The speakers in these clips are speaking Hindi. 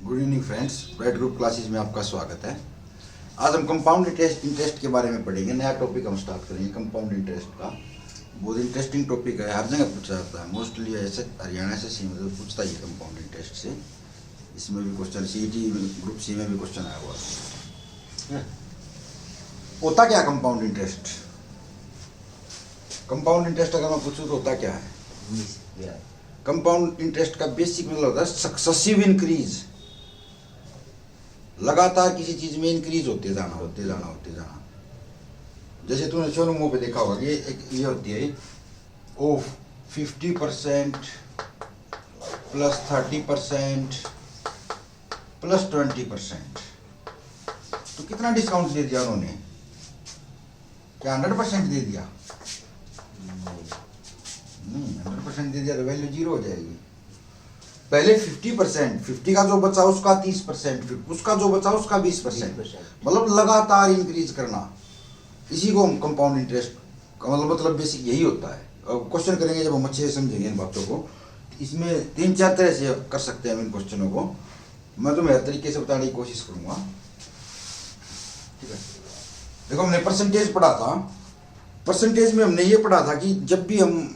Good evening friends, bright group classes में आपका स्वागत है। आज हम कंपाउंड इंटरेस्ट के बारे में पढ़ेंगे। नया टॉपिक हम स्टार्ट करेंगे कंपाउंड इंटरेस्ट का। बहुत इंटरेस्टिंग टॉपिक है, हर जगह पूछा जाता है। मोस्टली ऐसे हरियाणा से मतलब पूछता ही है कंपाउंड इंटरेस्ट से। इसमें भी क्वेश्चन सीईटी ग्रुप सी में भी क्वेश्चन आया हुआ है। होता क्या कंपाउंड इंटरेस्ट? कंपाउंड इंटरेस्ट अगर मैं पूछूँ तो होता क्या है? कंपाउंड इंटरेस्ट का बेसिक मतलब होता है सक्सेसिव इंक्रीज। लगातार किसी चीज में इंक्रीज होते जाना। जैसे तुमने शोरूमों पे देखा होगा कि एक ये होती है ओ 50% प्लस 30% प्लस 20%। तो कितना डिस्काउंट दे दिया उन्होंने? क्या 100% दे दिया? नहीं, 100% दे दिया तो वैल्यू जीरो हो जाएगी। पहले 50%, 50 का जो बचा उसका 30%, फिर उसका जो बचा उसका 20%, मतलब लगातार इंक्रीज करना। इसी को हम कंपाउंड इंटरेस्ट का मतलब बेसिक यही होता है। अब क्वेश्चन करेंगे जब हम अच्छे से समझेंगे इन बातों को। इसमें 3-4 तरह से कर सकते हैं हम इन क्वेश्चनों को। मैं तुम्हें हर तरीके से बताने की कोशिश करूंगा, ठीक है। देखो, हमने परसेंटेज पढ़ा था। परसेंटेज में हमने ये पढ़ा था कि जब भी हम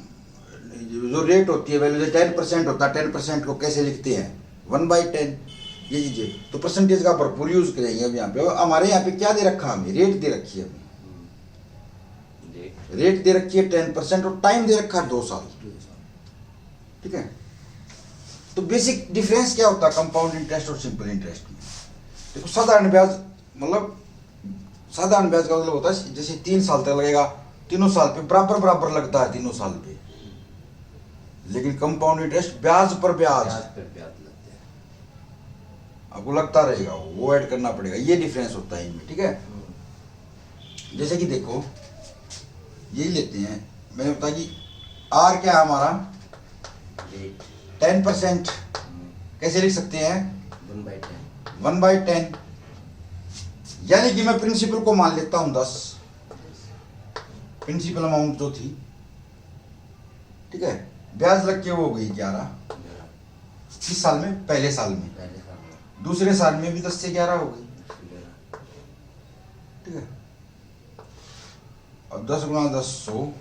जो रेट होती है वैल्यू 10% होता है, 10% को कैसे लिखते हैं? 1/10। ये लीजिए, तो परसेंटेज का भरपूर यूज करेंगे। अब यहाँ पे हमारे यहाँ पे क्या दे रखा? हमें रेट दे रखी है। रेट दे रखी है 10% और टाइम दे रखा है 2 साल, ठीक है। तो बेसिक डिफरेंस क्या होता है कंपाउंड इंटरेस्ट और सिंपल इंटरेस्ट में? देखो, साधारण ब्याज का मतलब होता है जैसे 3 साल तक लगेगा, तीनों साल पे बराबर लगता है, तीनों साल पे। लेकिन कंपाउंड इंटरेस्ट ब्याज पर ब्याज लगते हैं, आपको लगता रहेगा, वो ऐड करना पड़ेगा। ये डिफरेंस होता है इनमें, ठीक है। जैसे कि देखो, यही लेते हैं, मैंने बताया कि आर क्या है हमारा 10%। कैसे लिख सकते हैं? 1/10। यानी कि मैं प्रिंसिपल को मान लेता हूं 10, प्रिंसिपल अमाउंट जो थी, ठीक है। ब्याज लग के वो हो गई 11। किस साल में? पहले साल में। दूसरे साल में भी 10 से 11 हो गई, ठीक है। अब 10 गुणा 10 100,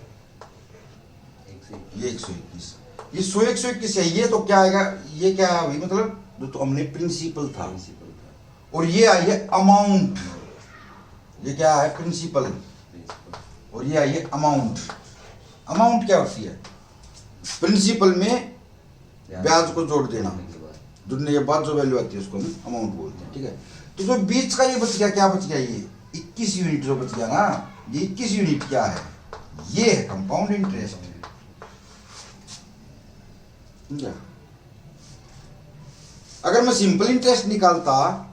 ये 121। ये 100 121 है। ये तो क्या आएगा? ये क्या है? मतलब जो तो हमने प्रिंसिपल था, और ये आई है अमाउंट। ये क्या है? प्रिंसिपल। और ये आई है अमाउंट। अमाउंट क्या होती है? प्रिंसिपल में ब्याज को जोड़ देना, जुड़ने के बाद जो वैल्यू आती है उसको हम अमाउंट बोलते हैं, ठीक है। तो जो बीच का ये बच गया, क्या बच गया? ये 21 यूनिट जो बच गया ना, ये 21 यूनिट क्या है? ये है कंपाउंड इंटरेस्ट। अगर मैं सिंपल इंटरेस्ट निकालता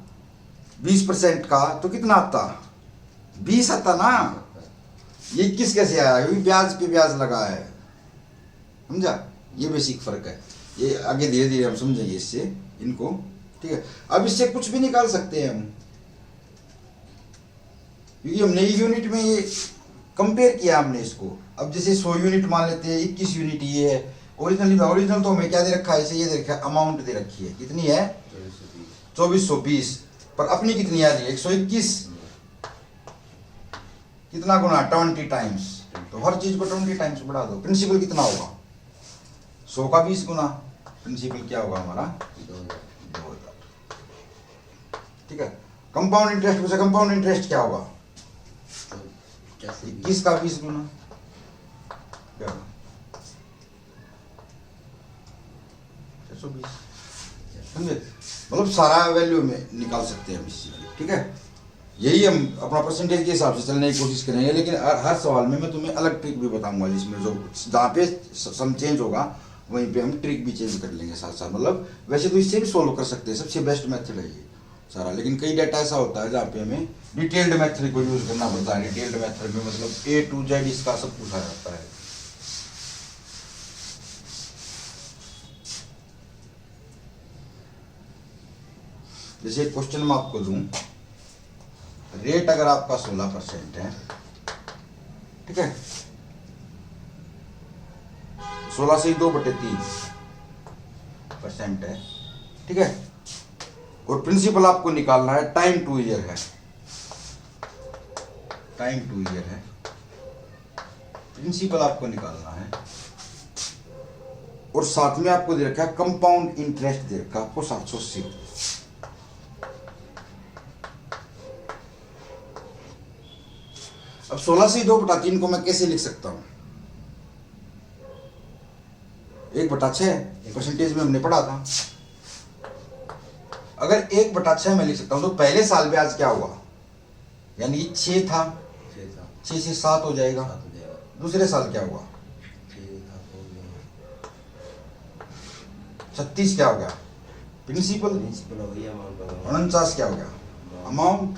20% का तो कितना आता? 20 आता ना। ये 21 कैसे आया? क्योंकि ब्याज पे ब्याज लगा है, समझा? ये बेसिक फर्क है। ये आगे धीरे धीरे हम समझेंगे इससे इनको, ठीक है। अब इससे कुछ भी निकाल सकते हैं हम, क्योंकि हमने यूनिट में ये कंपेयर किया हमने इसको। अब जैसे 100 यूनिट मान लेते हैं, 21 यूनिट ये है। ओरिजिनल तो हमें क्या दे रखा है? इसे ये दे रखा है, अमाउंट दे रखी है। कितनी है? 2420। पर अपनी कितनी आ रही है? 121। कितना गुना? 20 टाइम्स। तो हर चीज को 20 टाइम्स बढ़ा दो। प्रिंसिपल कितना होगा? 100 का 20 गुना। प्रिंसिपल क्या होगा हमारा? 2000, ठीक है। कंपाउंड इंटरेस्ट में से कंपाउंड इंटरेस्ट क्या होगा? 21 का 20 गुना, क्या होगा? 620। समझे? मतलब सारा वैल्यू में निकाल सकते हैं हम इससे, ठीक है। यही हम अपना परसेंटेज के हिसाब से चलने की कोशिश करेंगे, लेकिन हर सवाल में मैं तुम्हें अलग ट्रिक भी बताऊंगा, जिसमें जो जहाँ पे सम चेंज होगा वहीं पे हम ट्रिक भी चेंज कर लेंगे साथ साथ। मतलब वैसे तो इससे भी सोल्व कर सकते हैं, सबसे बेस्ट मेथड है ये सारा। लेकिन कई डाटा ऐसा होता है जहाँ पे हमें डिटेल्ड मेथड को यूज करना पड़ता है। डिटेल्ड मेथड में मतलब A to Z इसका सब पूछा जाता है। जैसे क्वेश्चन मैं आपको दूं, रेट अगर आपका 16% है, ठीक है, 16 से 2/3% है, ठीक है। और प्रिंसिपल आपको निकालना है, टाइम 2 ईयर है, टाइम 2 ईयर है, प्रिंसिपल आपको निकालना है। और साथ में आपको दे रखा है कंपाउंड इंटरेस्ट दे रखा है आपको 780 रुपये। अब 16 से 2/3 को मैं कैसे लिख सकता हूं? 1/6 परसेंटेज में हमने पढ़ा था। अगर 1/6 में लिख सकता हूं तो पहले साल ब्याज क्या हुआ, यानी 6 था, 6 से 7 हो जाएगा। दूसरे साल क्या हुआ, 36 क्या हो गया, प्रिंसिपल 49 क्या हो गया, अमाउंट।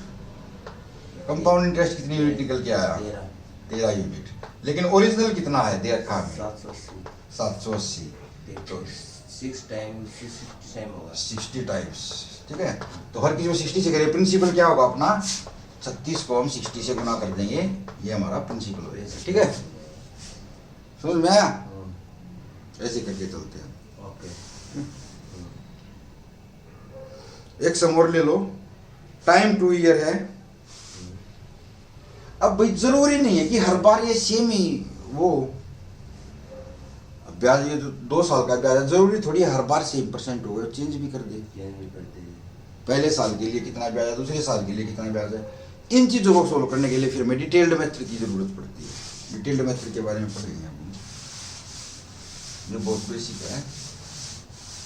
कंपाउंड इंटरेस्ट कितनी यूनिट निकल के आया, 13 यूनिट। लेकिन ओरिजिनल कितना है दे रखा है 780, तो 6 टाइम्स 60 टाइम्स, ठीक है। तो हर किसी में 60 से करें, प्रिंसिपल क्या होगा अपना 36 को हम 60 से गुना कर देंगे, ये हमारा प्रिंसिपल हो जाएगा, ठीक है। समझ में आया? ऐसे करके चलते हैं। एक सम और ले लो, टाइम 2 ईयर है। अब भाई जरूरी नहीं है कि हर बार ये सेम ही वो ब्याज, ये जो 2 साल का ब्याज है, जरूरी थोड़ी हर बार सेम परसेंट हो, चेंज भी कर दे। पहले साल के लिए कितना ब्याज है, दूसरे साल के लिए कितना ब्याज है, इन चीजों को सोल्व करने के लिए फिर में डिटेल्ड मेथड की जरूरत पड़ती है। डिटेल्ड मेथड के बारे में पढ़ेंगे हम, जो बहुत बेसिक है।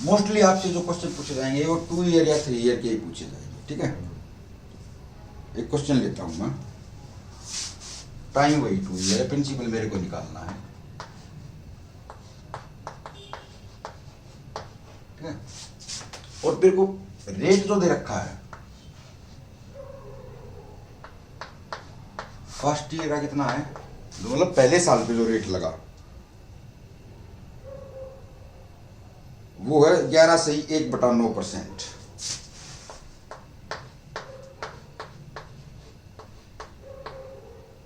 मोस्टली आपसे जो क्वेश्चन पूछे जाएंगे वो 2 ईयर या 3 ईयर के ही पूछे जाएंगे, ठीक है। एक क्वेश्चन लेता हूं मैं, टाइम वही 2 ईयर है, प्रिंसिपल मेरे को निकालना है, ठीक है। और मेरे को रेट जो दे रखा है फर्स्ट ईयर का कितना है, मतलब पहले साल पे जो रेट लगा वो है 11.1/9%।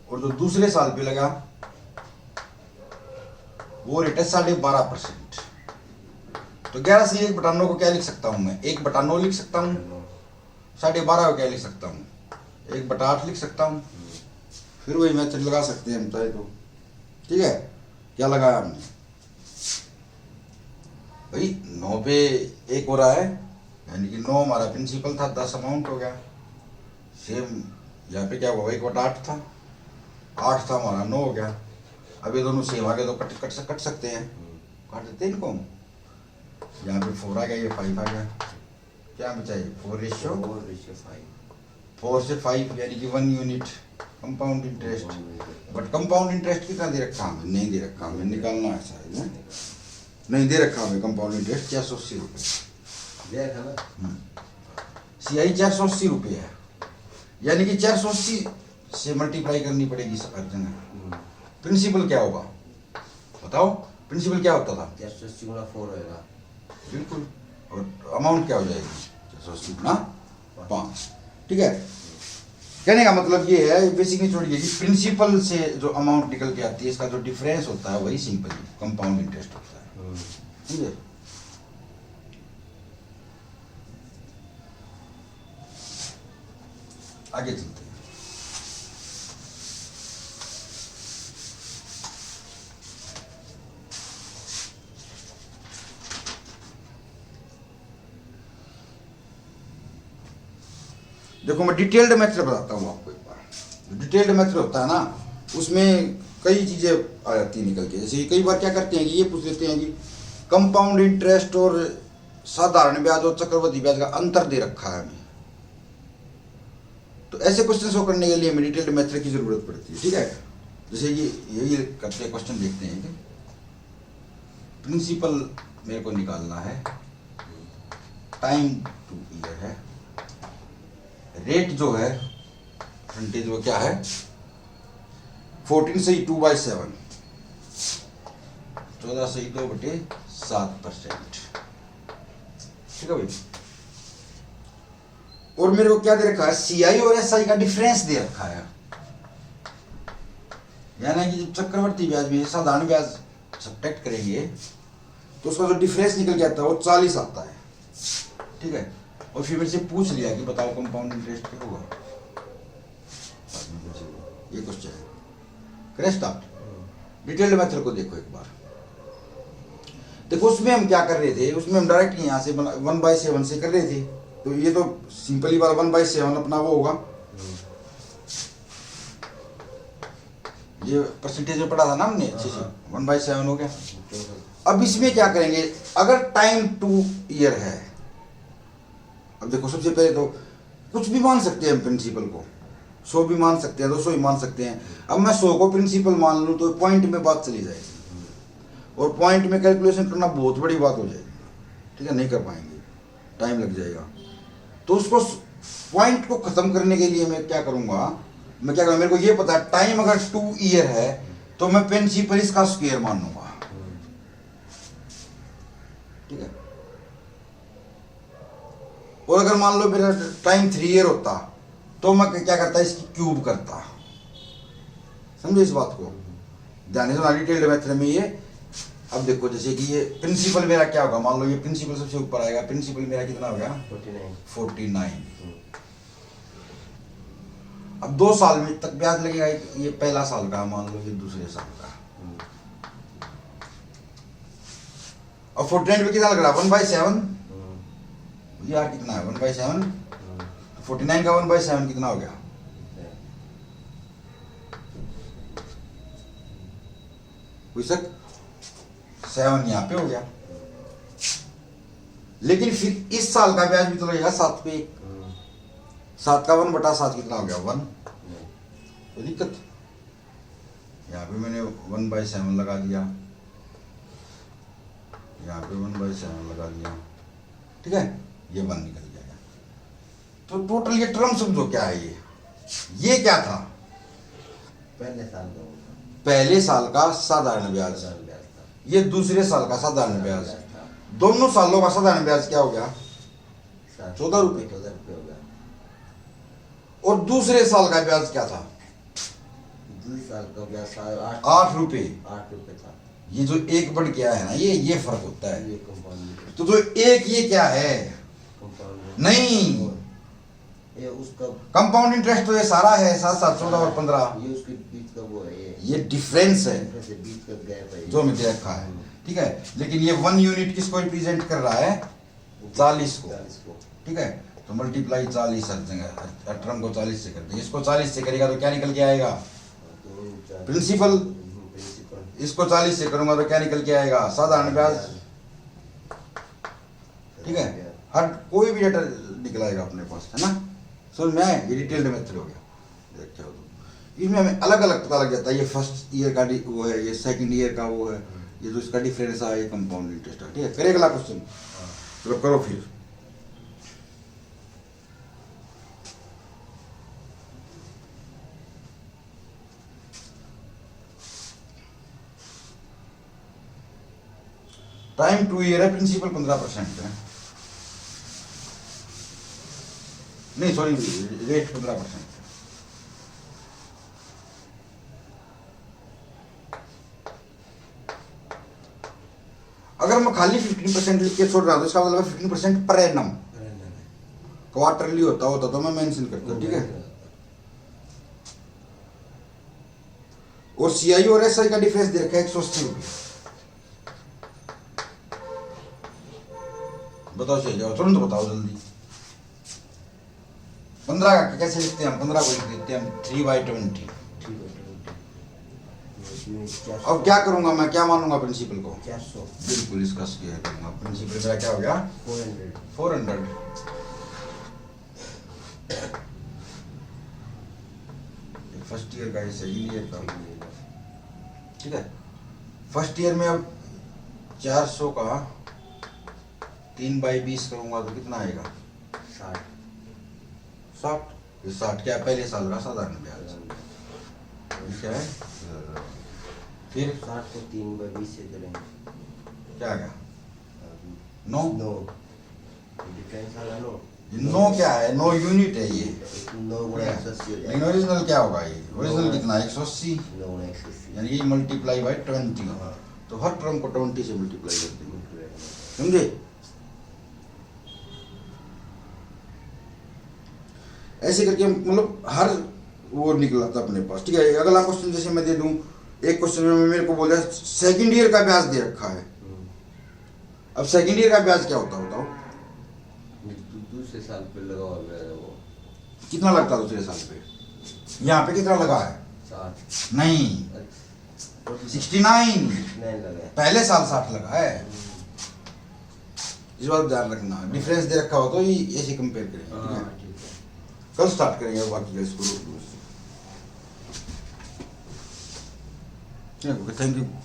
और जो दूसरे साल पे लगा वो रेट है 12.5%। तो 11/1/9 को क्या लिख सकता हूं मैं, 1/9 लिख सकता हूं, 12.5 को क्या लिख सकता हूं, 1/8 लिख सकता हूं। फिर वही मेथड लगा सकते हैं हम चाहे तो, ठीक है। क्या लगाया हमने भाई, 9 पे 1 हो रहा है, यानी कि 9 हमारा प्रिंसिपल था, 10 अमाउंट हो गया। सेम यहाँ पे क्या हुआ, 1/8 था, 8 था हमारा, 9 हो गया। अब ये दोनों सेम आ गए तो कट सकते हैं, काट देते हैं इनको। यहाँ पे 4 आ गया, ये 5 आ गया, क्या बचा ये 4:5, 4 से 5 यानी कि 1 unit compound interest. But compound interest कितना दे रखा हमें, नहीं दे रखा हमें, निकालना है शायद, नहीं दे रखा हमें कंपाउंड इंटरेस्ट 480 रुपये। CI 480 रुपये है, यानी कि 480 से मल्टीप्लाई करनी पड़ेगी हर जगह। प्रिंसिपल क्या होगा बताओ, प्रिंसिपल क्या होता था 480 गुना 4 होगा, बिल्कुल। और अमाउंट क्या हो जाएगी 480 गुना 5, ठीक है। कहने का मतलब ये है, बेसिक नहीं छोड़िए कि प्रिंसिपल से जो अमाउंट निकल के आती है इसका जो डिफरेंस होता है वही सिंपल कंपाउंड इंटरेस्ट होता है, समझे। आगे चलते हैं। देखो मैं डिटेल्ड मेथड बताता हूँ आपको एक बार। डिटेल्ड मेथड होता है ना, उसमें कई चीजें आ जाती है निकल के। जैसे कई बार क्या करते हैं कि ये पूछ लेते हैं कि कंपाउंड इंटरेस्ट और साधारण ब्याज और चक्रवृद्धि ब्याज का अंतर दे रखा है हमें, तो ऐसे क्वेश्चन को करने के लिए हमें डिटेल्ड मेथड की जरूरत पड़ती है, ठीक है। जैसे ये यही करते क्वेश्चन देखते हैं कि प्रिंसिपल मेरे को निकालना है, टाइम 2 ईयर है, रेट जो है परसेंटेज वो क्या है 14 से 2/7, 14 से 2/7%, ठीक है भाई। और मेरे को क्या दे रखा है, CI और SI का डिफरेंस दे रखा है, यानी कि जब चक्रवर्ती ब्याज में साधारण ब्याज सब्ट्रैक्ट करेंगे तो उसका जो डिफरेंस निकल के आता है वो 40 आता है, ठीक है। और फिर मेरे से पूछ लिया कि बताओ कंपाउंड इंटरेस्ट क्या होगा, ये क्वेश्चन है। करें स्टार्ट। डिटेल्ड मेथड को देखो एक बार। देखो उसमें हम क्या कर रहे थे, उसमें हम डायरेक्ट यहाँ से 1/7 से कर रहे थे, तो ये तो सिंपली बार 1/7 अपना वो होगा, ये परसेंटेज में पढ़ा था ना हमने अच्छे से, 1/7 हो गया। अब इसमें क्या करेंगे, अगर टाइम 2 ईयर है, अब देखो सबसे पहले तो कुछ भी मान सकते हैं हम प्रिंसिपल को, 100 भी मान सकते हैं, 200 भी मान सकते हैं। अब मैं 100 को प्रिंसिपल मान लूँ तो पॉइंट में बात चली जाएगी, और पॉइंट में कैलकुलेशन करना बहुत बड़ी बात हो जाएगी, ठीक है, नहीं कर पाएंगे, टाइम लग जाएगा। तो उसको पॉइंट को ख़त्म करने के लिए मैं क्या करूँगा, मेरे को ये पता है टाइम अगर 2 ईयर है तो मैं प्रिंसिपल इसका स्क्वायर मान लूँगा, ठीक है। और अगर मान लो मेरा टाइम 3 ईयर होता तो मैं क्या करता, इसकी क्यूब करता। समझे इस बात को, ध्यान से डिटेल्ड मेथड में ये। अब देखो जैसे कि ये प्रिंसिपल मेरा क्या होगा, मान लो ये प्रिंसिपल सबसे ऊपर आएगा, प्रिंसिपल मेरा कितना हो गया 49। अब 2 साल में तक ब्याज लगेगा, ये पहला साल का, मान लो ये दूसरे साल का। और 49 में कितना लग रहा है 1/7, यार कितना है 1/7, 49 का 1/7 कितना हो गया, कोई शक, 7 यहाँ पे हो गया। लेकिन फिर इस साल का ब्याज भी तो लगेगा 7 पे, 7 का 1/7 कितना हो गया 1, कोई दिक्कत। यहाँ पे मैंने 1/7 लगा दिया, यहाँ पे 1/7 लगा दिया, ठीक है, ये 1 निकल जाएगा। तो टोटल ये टर्म समझो क्या है, ये क्या था, पहले साल का साधारण ब्याज, ये दूसरे साल का साधारण ब्याज, दोनों सालों का साधारण ब्याज क्या हो गया 14 रुपए हो गया। और दूसरे साल का ब्याज क्या था, दूसरे साल का ब्याज 8 रुपए था। ये जो एक बढ़ गया है ना, ये फर्क होता है। ये कंपाउंड तो जो एक ये क्या है, नहीं ये उसका कंपाउंड इंटरेस्ट तो ये सारा है 7, 7, 14 और 15, ये उसके बीच का वो है, ये डिफरेंस है बीच का गैप है जो मैंने रखा है, ठीक है। लेकिन ये 1 यूनिट किसको रिप्रेजेंट कर रहा है 40 को, ठीक है। तो मल्टीप्लाई 40 हर जगह, टर्म को 40 से कर देंगे, इसको 40 से करेगा तो क्या निकल के आएगा प्रिंसिपल, इसको 40 से करूंगा तो क्या निकल के आएगा साधारण ब्याज, ठीक है। हर कोई भी डेटा निकल आएगा अपने पास, है ना। समझ में आए, ये डिटेल्ड मेथड हो गया। देखते हो तो इसमें हमें अलग अलग पता लग जाता है, ये फर्स्ट ईयर का वो है, ये सेकंड ईयर का वो है, ये जो इसका डिफरेंस है ये कंपाउंड इंटरेस्ट है, ठीक है। करें अगला क्वेश्चन, चलो करो फिर। टाइम 2 ईयर है, प्रिंसिपल 15% है, नहीं सॉरी रेट 15%। अगर मैं खाली 15% लिख के छोड़ रहा हूं तो इसका मतलब 15% पर एनम, क्वार्टरली होता तो मैं मेंशन करता हूं, ठीक है। और सीआई और एसआई का डिफरेंस दे रखा है 180 रुपये। बताओ सही जाओ, तुरंत बताओ जल्दी। 15 का कैसे लिखते हैं हम, 15 को लिख देते हैं हम 3/20। अब क्या करूंगा मैं, क्या मानूंगा प्रिंसिपल को 400, बिल्कुल इसका स्क्वायर करूंगा। प्रिंसिपल मेरा क्या हो गया 400। फर्स्ट ईयर का, सेकंड ईयर का, ठीक है। फर्स्ट ईयर में अब 400 का 3/20 करूंगा तो कितना आएगा 60। ये 60 क्या है, पहले साल का साधारण ब्याज, क्या है। फिर 60 को 3/20 से करेंगे क्या आ गया 9। डिफरेंस आ रहा नो, ये 9 क्या है, 9 यूनिट है ये। 9 गुणा 180 हो लेकिन जाएगा। ओरिजिनल क्या होगा, ये ओरिजिनल कितना 180, 9 गुणा 180 यानी ये मल्टीप्लाई बाय 20। तो हर टर्म को 20 से मल्टीप्लाई कर देंगे, समझे। ऐसे करके मतलब हर वो निकला था अपने पास। ठीक है, अगला क्वेश्चन जैसे मैं दे दूं, एक क्वेश्चन में मेरे को बोला सेकंड ईयर का ब्याज दे रखा है। अब सेकंड ईयर का ब्याज क्या होता है बताओ? दूसरे साल पे लगा हुआ है वो कितना लगता है दूसरे साल पे? यहाँ पे कितना लगा है? 60 नहीं, 69। नहीं लगा है। पहले साल 60 लगा है। इस बात ध्यान रखना, डिफरेंस दे रखा हो तो ये ऐसे कंपेयर करेंगे। ठीक है, ठीक है। कल स्टार्ट करेंगे बाकी का इसको। Thank you.